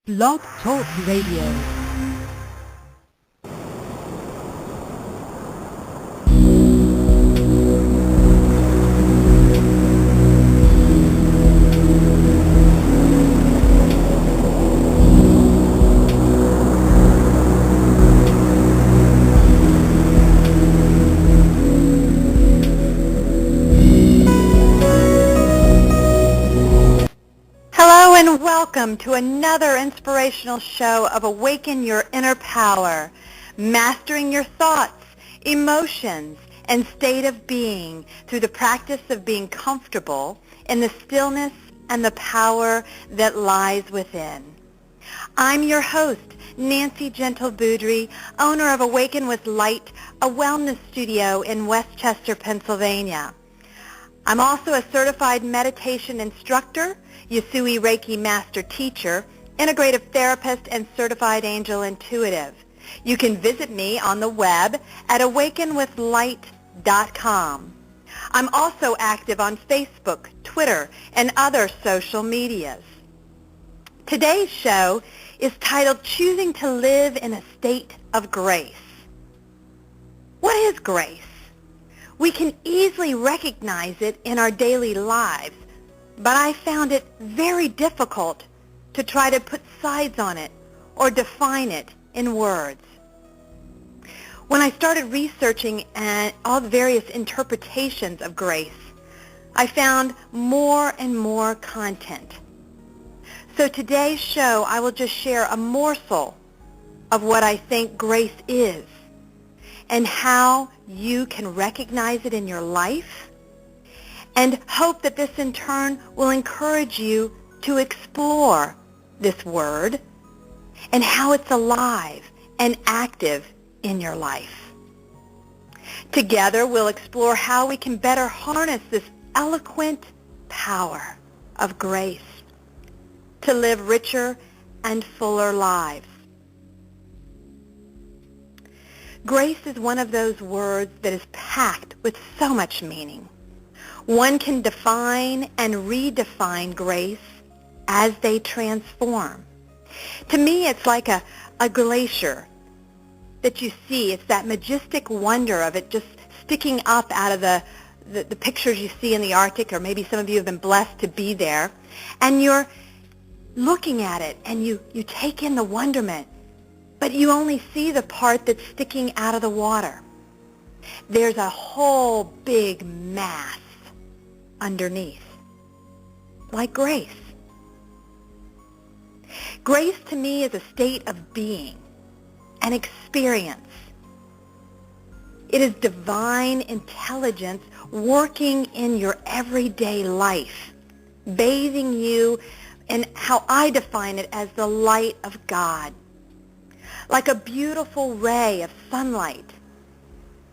Blog Talk Radio. And welcome to another inspirational show of Awaken Your Inner Power, mastering your thoughts, emotions, and state of being through the practice of being comfortable in the stillness and the power that lies within. I'm your host, Nancy Gentle Boudrie, owner of Awaken With Light, a wellness studio in Westchester, Pennsylvania. I'm also a certified meditation instructor, Yasui Reiki master teacher, integrative therapist, and certified angel intuitive. You can visit me on the web at awakenwithlight.com. I'm also active on Facebook, Twitter, and other social medias. Today's show is titled Choosing to Live in a State of Grace. What is grace? We can easily recognize it in our daily lives, but I found it very difficult to try to put sides on it or define it in words. When I started researching all the various interpretations of grace, I found more and more content. So today's show, I will just share a morsel of what I think grace is and how you can recognize it in your life, and hope that this in turn will encourage you to explore this word and how it's alive and active in your life. Together we'll explore how we can better harness this eloquent power of grace to live richer and fuller lives. Grace is one of those words that is packed with so much meaning. One can define and redefine grace as they transform. To me, it's like a glacier that you see. It's that majestic wonder of it just sticking up out of the pictures you see in the Arctic, or maybe some of you have been blessed to be there. And you're looking at it, and you take in the wonderment, but you only see the part that's sticking out of the water. There's a whole big mass underneath, like grace. Grace to me is a state of being, an experience. It is divine intelligence working in your everyday life, bathing you in how I define it as the light of God, like a beautiful ray of sunlight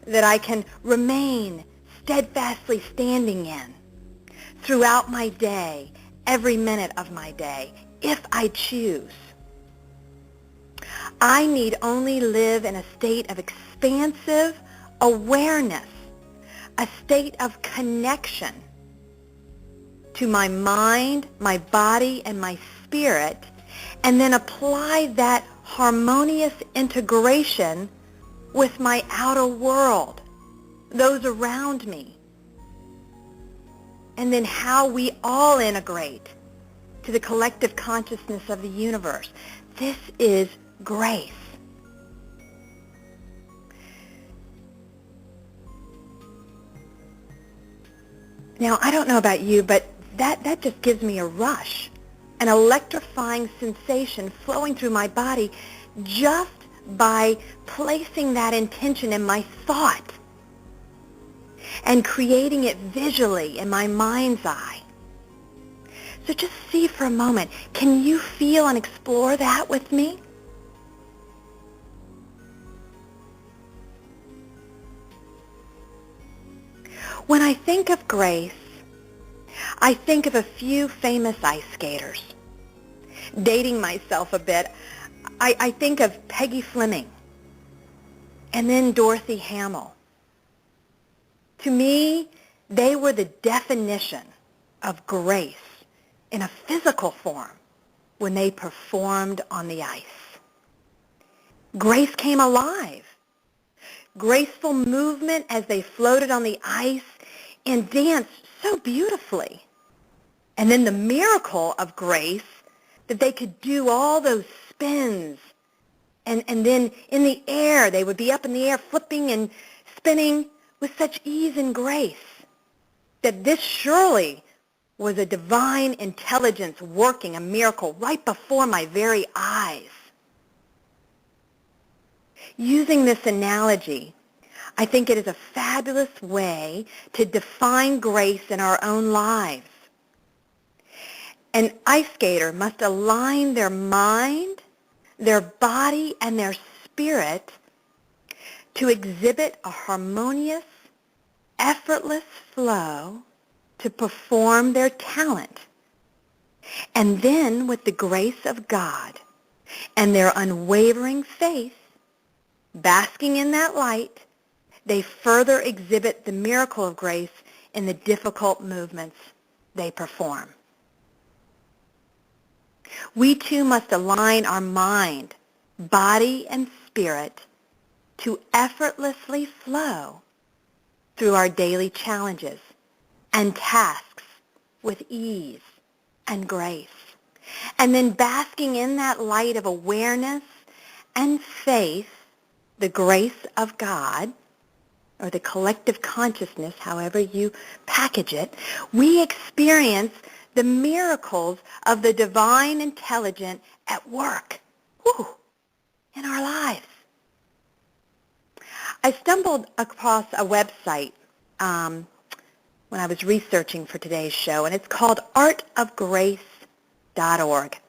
that I can remain steadfastly standing in throughout my day, every minute of my day, if I choose. I need only live in a state of expansive awareness, a state of connection to my mind, my body, and my spirit, and then apply that harmonious integration with my outer world, those around me, and then how we all integrate to the collective consciousness of the universe. This is grace. Now, I don't know about you, but that just gives me a rush, an electrifying sensation flowing through my body just by placing that intention in my thought and creating it visually in my mind's eye. So just see for a moment, can you feel and explore that with me? When I think of grace, I think of a few famous ice skaters. Dating myself a bit, I think of Peggy Fleming and then Dorothy Hamill. To me, they were the definition of grace in a physical form, when they performed on the ice. Grace came alive. Graceful movement as they floated on the ice and danced so beautifully. And then the miracle of grace that they could do all those spins. And then in the air, they would be up in the air flipping and spinning with such ease and grace that this surely was a divine intelligence working a miracle right before my very eyes. Using this analogy, I think it is a fabulous way to define grace in our own lives. An ice skater must align their mind, their body, and their spirit to exhibit a harmonious, effortless flow to perform their talent. And then, with the grace of God and their unwavering faith, basking in that light, they further exhibit the miracle of grace in the difficult movements they perform. We too must align our mind, body, and spirit to effortlessly flow through our daily challenges and tasks with ease and grace. And then basking in that light of awareness and faith, the grace of God, or the collective consciousness, however you package it, we experience the miracles of the divine intelligence at work in our lives. I stumbled across a website when I was researching for today's show, and it's called artofgrace.org.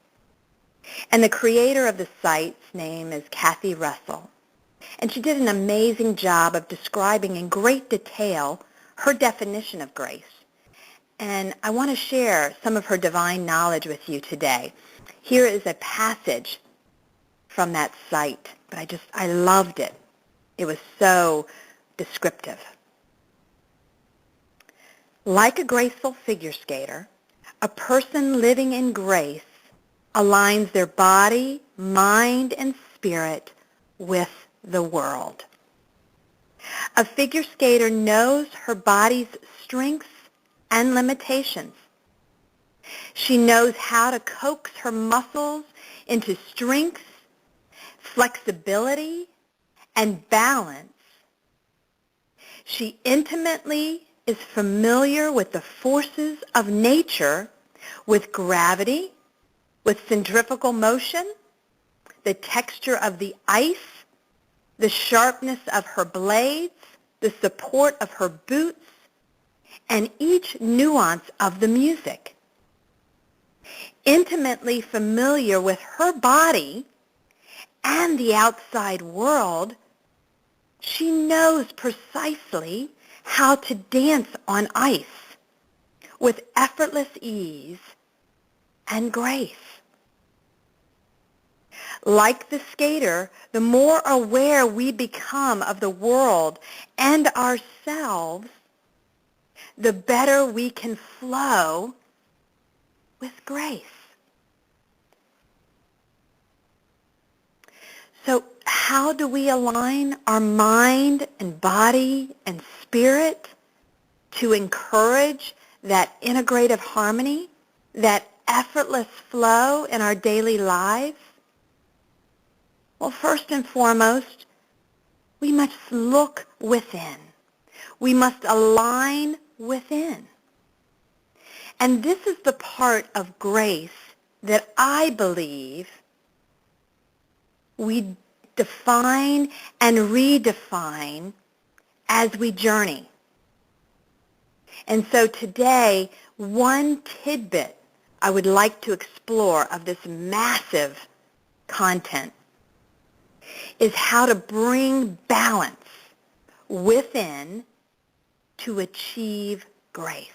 And the creator of the site's name is Cathy Russell. And she did an amazing job of describing in great detail her definition of grace. And I want to share some of her divine knowledge with you today. Here is a passage from that site, but I loved it. It was so descriptive. Like a graceful figure skater, a person living in grace aligns their body, mind, and spirit with the world. A figure skater knows her body's strengths and limitations. She knows how to coax her muscles into strength, flexibility, and balance. She intimately is familiar with the forces of nature, with gravity, with centrifugal motion, the texture of the ice, the sharpness of her blades, the support of her boots, and each nuance of the music. Intimately familiar with her body and the outside world, she knows precisely how to dance on ice with effortless ease and grace. Like the skater, the more aware we become of the world and ourselves, the better we can flow with grace. So how do we align our mind and body and spirit to encourage that integrative harmony, that effortless flow in our daily lives? Well, first and foremost, we must look within. We must align within. And this is the part of grace that I believe we define and redefine as we journey. And so today, one tidbit I would like to explore of this massive content is how to bring balance within to achieve grace.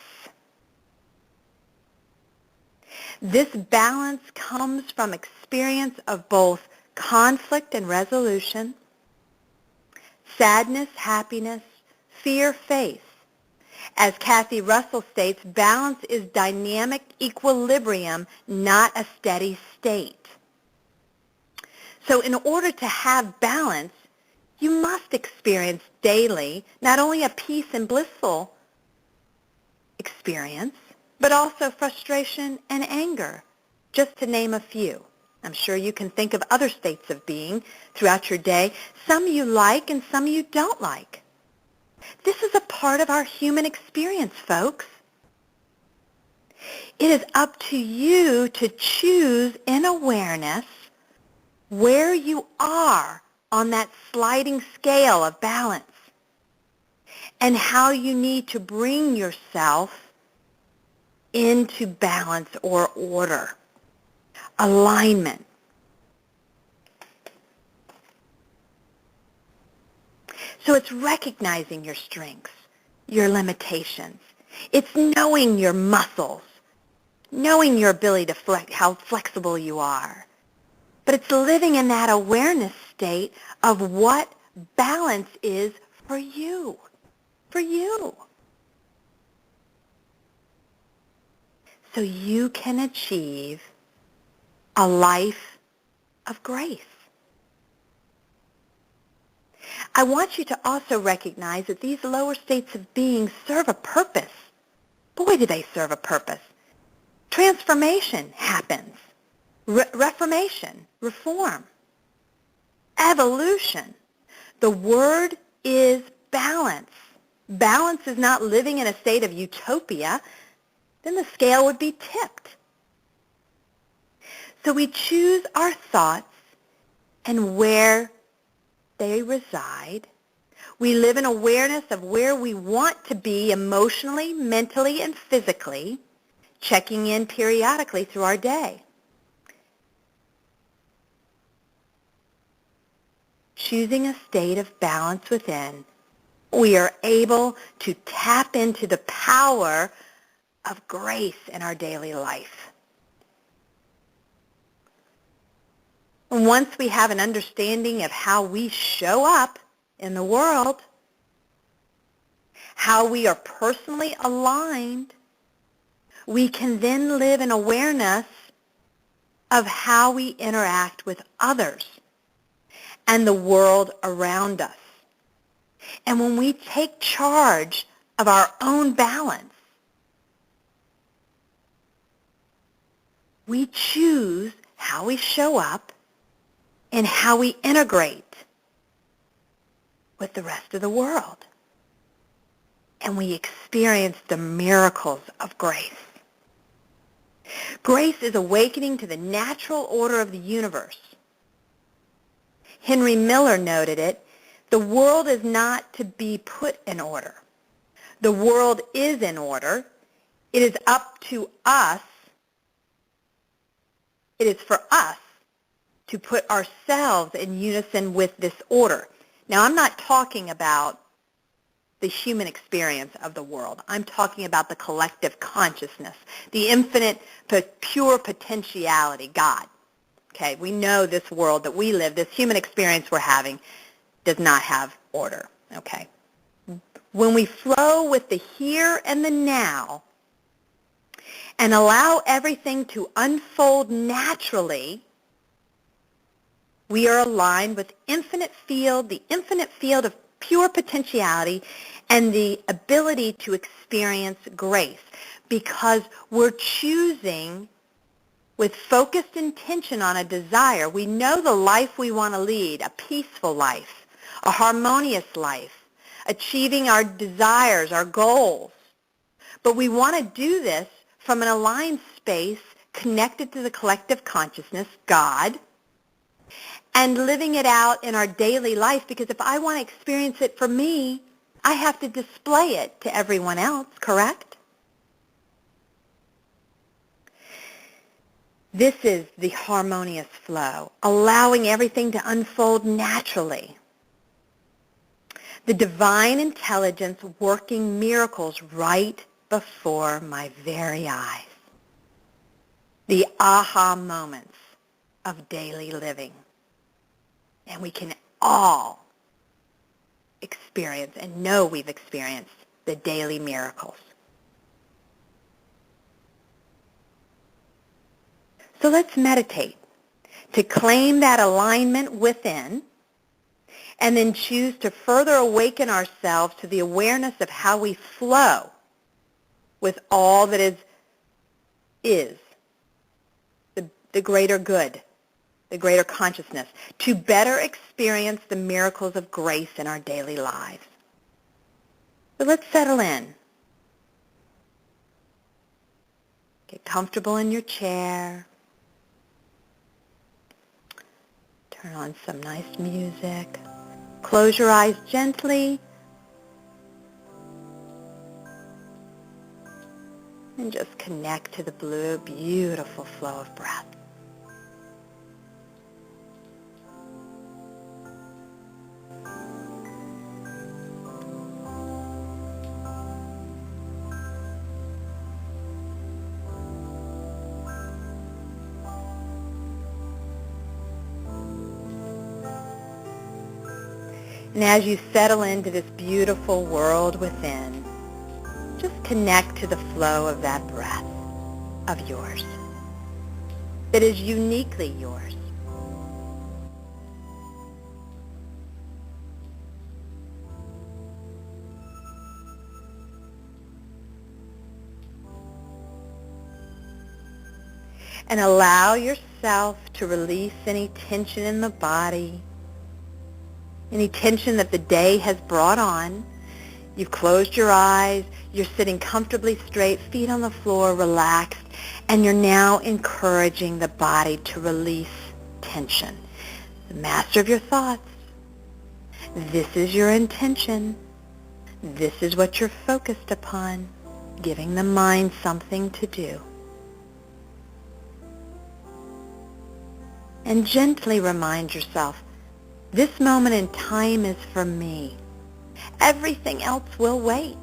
This balance comes from experience of both conflict and resolution, sadness, happiness, fear, faith, As Cathy Russell states, balance is dynamic equilibrium, not a steady state. So in order to have balance, you must experience daily not only a peace and blissful experience, but also frustration and anger, just to name a few. I'm sure you can think of other states of being throughout your day, some you like and some you don't like. This is a part of our human experience, folks. It is up to you to choose in awareness where you are on that sliding scale of balance and how you need to bring yourself into balance or order, alignment. So it's recognizing your strengths, your limitations. It's knowing your muscles, knowing your ability to flex, how flexible you are. But it's living in that awareness state of what balance is for you, so you can achieve a life of grace. I want you to also recognize that these lower states of being serve a purpose. Boy, do they serve a purpose. Transformation happens. Reformation, reform, evolution. The word is balance. Balance is not living in a state of utopia. Then the scale would be tipped. So we choose our thoughts and where they reside. We live in awareness of where we want to be emotionally, mentally, and physically, checking in periodically through our day. Choosing a state of balance within, we are able to tap into the power of grace in our daily life. And once we have an understanding of how we show up in the world, how we are personally aligned, we can then live in awareness of how we interact with others and the world around us. And when we take charge of our own balance, we choose how we show up and how we integrate with the rest of the world. And we experience the miracles of grace. Grace is awakening to the natural order of the universe. Henry Miller noted it, the world is not to be put in order. The world is in order. It is up to us. It is for us to put ourselves in unison with this order. Now, I'm not talking about the human experience of the world. I'm talking about the collective consciousness, the infinite, pure potentiality, God. Okay, we know this world that we live, this human experience we're having, does not have order. Okay. When we flow with the here and the now and allow everything to unfold naturally, we are aligned with the infinite field of pure potentiality and the ability to experience grace, because we're choosing with focused intention on a desire. We know the life we want to lead, a peaceful life, a harmonious life, achieving our desires, our goals. But we want to do this from an aligned space connected to the collective consciousness, God, and living it out in our daily life, because if I want to experience it for me, I have to display it to everyone else, correct? This is the harmonious flow, allowing everything to unfold naturally. The divine intelligence working miracles right before my very eyes. The aha moments of daily living. And we can all experience and know we've experienced the daily miracles. So let's meditate to claim that alignment within, and then choose to further awaken ourselves to the awareness of how we flow with all that is the greater good, the greater consciousness, to better experience the miracles of grace in our daily lives. So let's settle in. Get comfortable in your chair. Turn on some nice music. Close your eyes gently. And just connect to the blue, beautiful flow of breath. And as you settle into this beautiful world within, just connect to the flow of that breath of yours that is uniquely yours. And allow yourself to release any tension in the body, any tension that the day has brought on. You've closed your eyes, you're sitting comfortably straight, feet on the floor, relaxed, and you're now encouraging the body to release tension. The master of your thoughts, this is your intention. This is what you're focused upon, giving the mind something to do. And gently remind yourself, this moment in time is for me. Everything else will wait.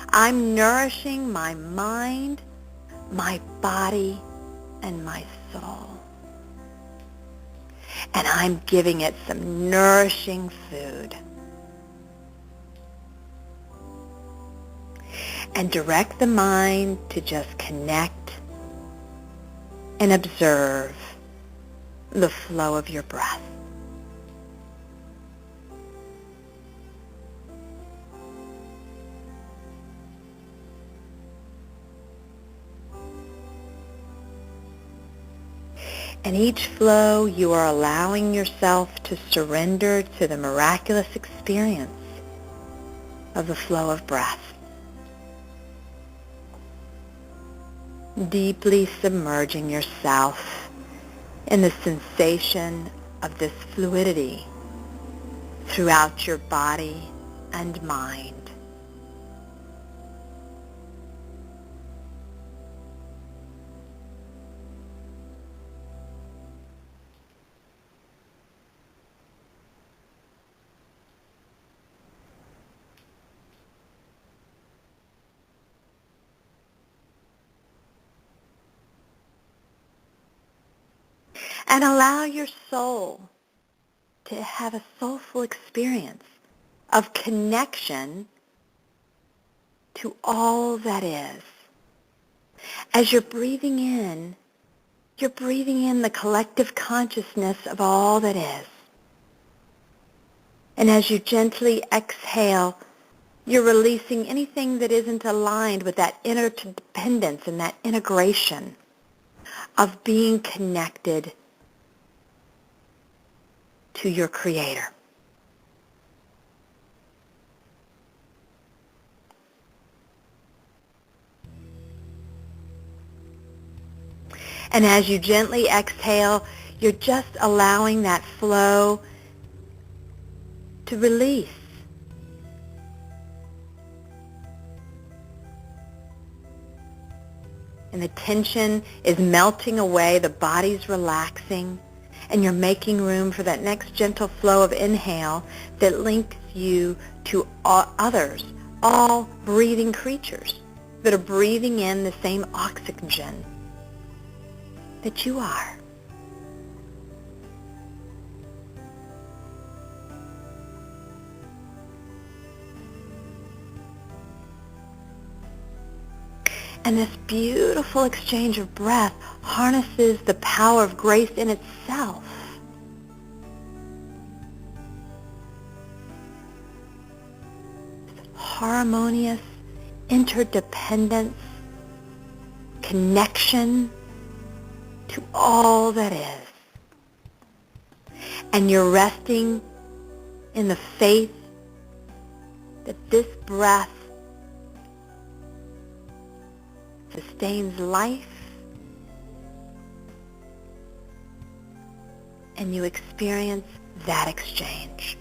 I'm nourishing my mind, my body, and my soul. And I'm giving it some nourishing food. And direct the mind to just connect and observe the flow of your breath. And each flow, you are allowing yourself to surrender to the miraculous experience of the flow of breath. Deeply submerging yourself in the sensation of this fluidity throughout your body and mind. And allow your soul to have a soulful experience of connection to all that is. As you're breathing in the collective consciousness of all that is. And as you gently exhale, you're releasing anything that isn't aligned with that interdependence and that integration of being connected to your Creator. And as you gently exhale, you're just allowing that flow to release. And the tension is melting away, the body's relaxing, and you're making room for that next gentle flow of inhale that links you to all others, all breathing creatures that are breathing in the same oxygen that you are. And this beautiful exchange of breath harnesses the power of grace in itself. Harmonious interdependence, connection to all that is. And you're resting in the faith that this breath sustains life, and you experience that exchange.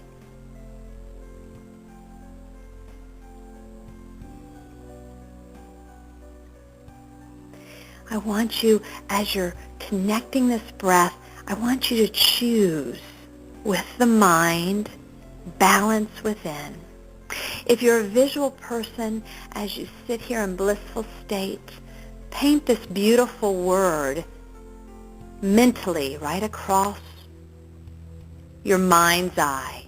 I want you, as you're connecting this breath, I want you to choose with the mind, balance within. If you're a visual person, as you sit here in blissful state, paint this beautiful word mentally right across your mind's eye,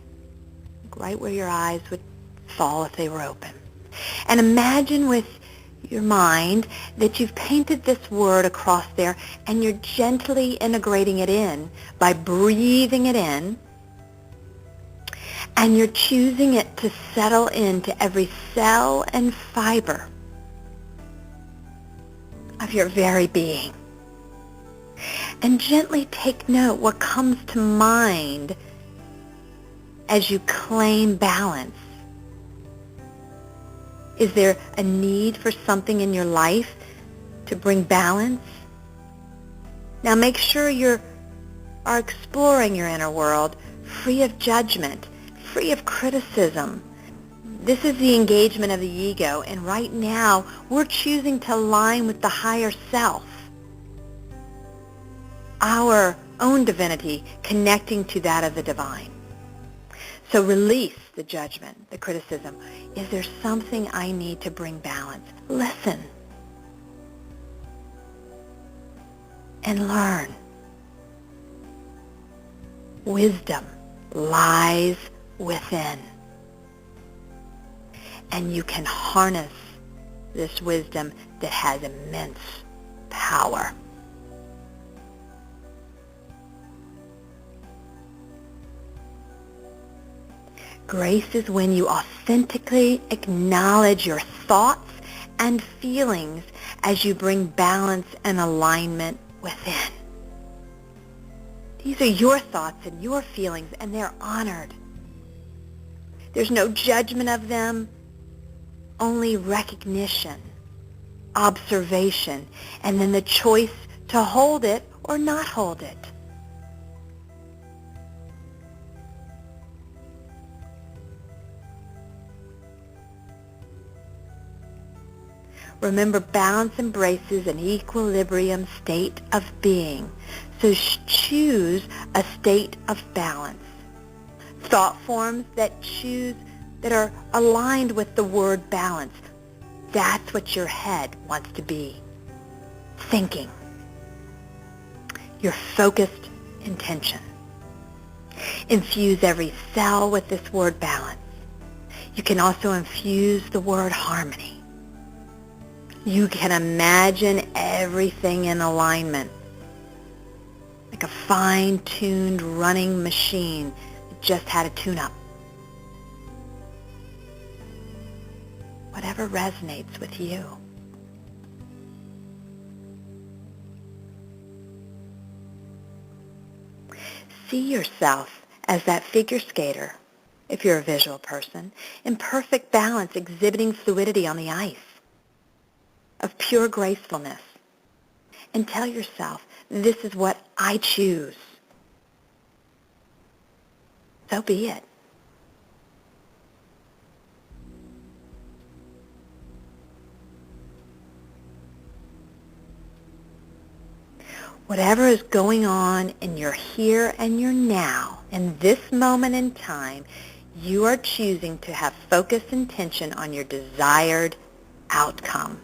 right where your eyes would fall if they were open. And imagine with your mind that you've painted this word across there, and you're gently integrating it in by breathing it in, and you're choosing it to settle into every cell and fiber of your very being. And gently take note what comes to mind as you claim balance. Is there a need for something in your life to bring balance? Now make sure you are exploring your inner world free of judgment, free of criticism. This is the engagement of the ego, and right now we're choosing to align with the higher self, our own divinity connecting to that of the divine. So release the judgment, the criticism. Is there something I need to bring balance? Listen and learn. Wisdom lies within. And you can harness this wisdom that has immense power. Grace is when you authentically acknowledge your thoughts and feelings as you bring balance and alignment within. These are your thoughts and your feelings, and they're honored. There's no judgment of them, only recognition, observation, and then the choice to hold it or not hold it. Remember, balance embraces an equilibrium state of being. So choose a state of balance. Thought forms that are aligned with the word balance. That's what your head wants to be thinking. Your focused intention. Infuse every cell with this word balance. You can also infuse the word harmony. You can imagine everything in alignment, like a fine-tuned running machine that just had a tune-up. Whatever resonates with you. See yourself as that figure skater, if you're a visual person, in perfect balance, exhibiting fluidity on the ice, of pure gracefulness. And tell yourself, this is what I choose. So be it. Whatever is going on in your here and your now, in this moment in time, you are choosing to have focused intention on your desired outcome.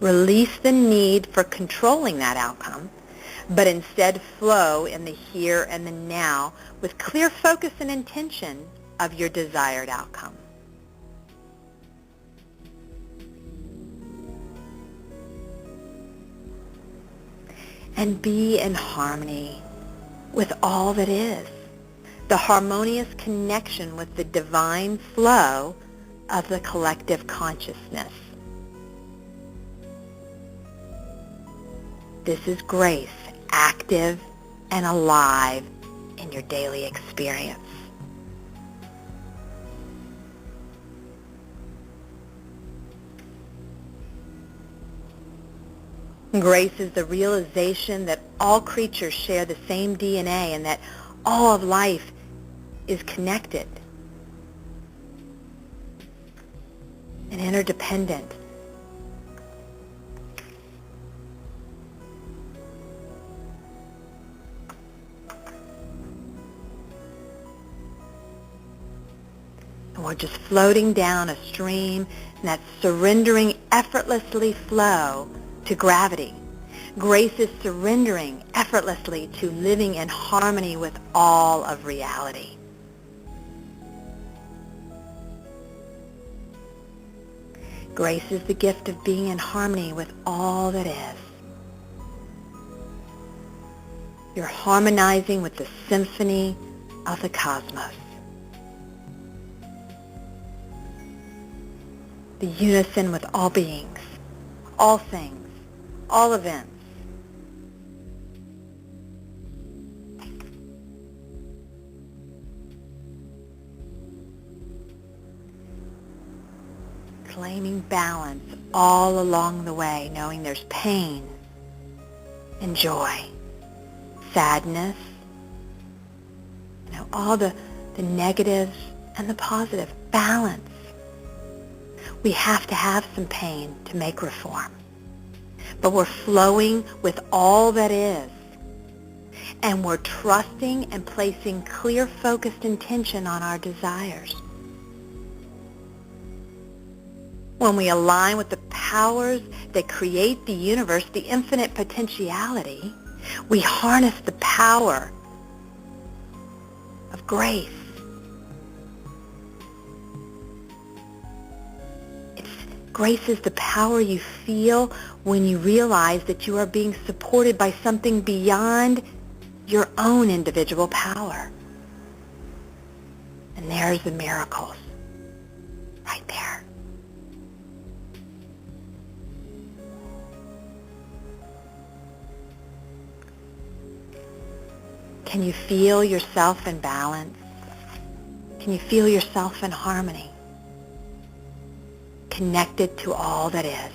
Release the need for controlling that outcome, but instead flow in the here and the now with clear focus and intention of your desired outcome. and be in harmony with all that is, the harmonious connection with the divine flow of the collective consciousness. This is grace, active and alive in your daily experience. Grace is the realization that all creatures share the same DNA and that all of life is connected and interdependent. And we're just floating down a stream, and that surrendering effortlessly flow to gravity. Grace is surrendering effortlessly to living in harmony with all of reality. Grace is the gift of being in harmony with all that is. You're harmonizing with the symphony of the cosmos. The unison with all beings, all things, all events. Claiming balance all along the way, knowing there's pain and joy, sadness, all the negatives and the positive. Balance. We have to have some pain to make reform. But we're flowing with all that is. And we're trusting and placing clear, focused intention on our desires. When we align with the powers that create the universe, the infinite potentiality, we harness the power of grace. Grace is the power you feel when you realize that you are being supported by something beyond your own individual power. And there's the miracles, right there. Can you feel yourself in balance? Can you feel yourself in harmony? Connected to all that is.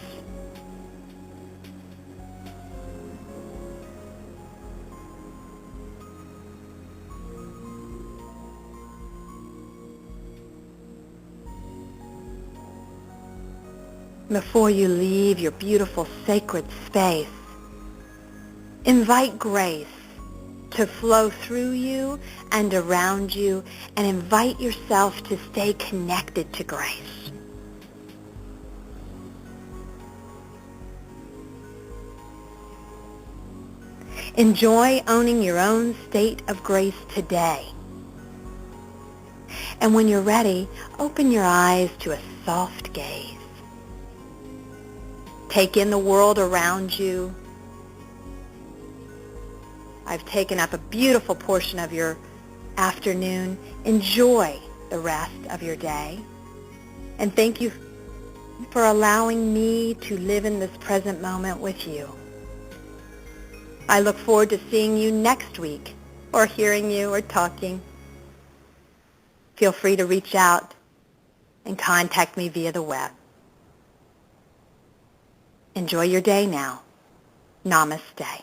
Before you leave your beautiful sacred space, invite grace to flow through you and around you, and invite yourself to stay connected to grace. Enjoy owning your own state of grace today. And when you're ready, open your eyes to a soft gaze. Take in the world around you. I've taken up a beautiful portion of your afternoon. Enjoy the rest of your day. And thank you for allowing me to live in this present moment with you. I look forward to seeing you next week, or hearing you or talking. Feel free to reach out and contact me via the web. Enjoy your day now. Namaste.